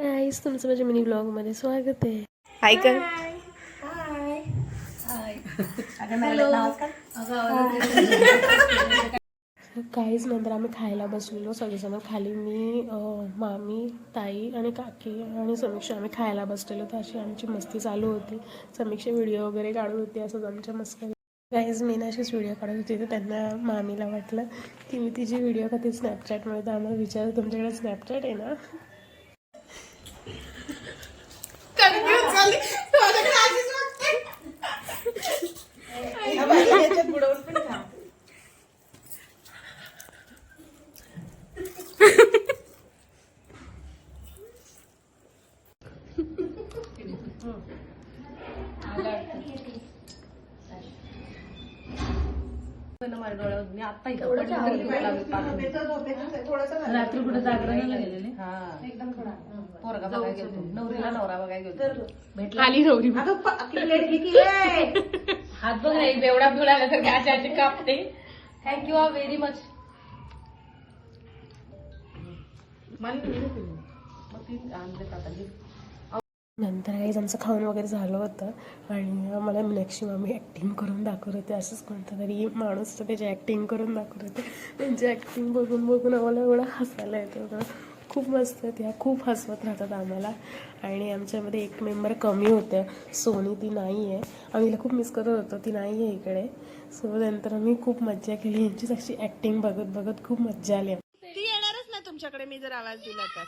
गाईस, तुमचं माझ्या मिनी ब्लॉगमध्ये स्वागत आहे. हाय कर. काहीच नंतर आम्ही खायला बसलेलो सगळेजण खाली. मी, मामी, ताई आणि काकी आणि समीक्षा आम्ही खायला बसलेलो. तर अशी आमची मस्ती चालू होती. समीक्षा व्हिडिओ वगैरे काढत होती. असंच आमच्या मस्ती. गाईज, मी ना अशीच व्हिडिओ काढत होती. तर त्यांना मामीला वाटलं की मी तिची व्हिडिओ कधी स्नॅपचॅटमध्ये. तर आम्हाला विचारलं, तुमच्याकडे स्नॅपचॅट आहे ना? रात्री कुठे जागरणाला गेलेले नवरीला नवरा बघायला आली नवरी. हात बघ नाही बेवडा बिवडा तर घ्यायचे कापते. Thank you very much. नंतर काहीच आमचं खाऊन वगैरे झालं होतं आणि मला मीनाक्षी मामी ॲक्टिंग करून दाखवत होते. असंच कोणतं तरी माणूस तर त्याची ॲक्टिंग करून दाखवत होते. त्यांची ॲक्टिंग बघून बघून आम्हाला एवढं हसायला येतं होतं. खूप मस्त. त्या खूप हसवत राहतात आम्हाला. आणि आमच्यामध्ये एक मेंबर कमी होत्या, सोनी. ती नाही आहे. आम्ही तिला खूप मिस करत होतो. ती नाही आहे इकडे. सो नंतर आम्ही खूप मज्जा केली. यांचीच अशी ॲक्टिंग बघत बघत खूप मज्जा आली. ती येणारच नाही तुमच्याकडे मी जर आवाज दिला तर.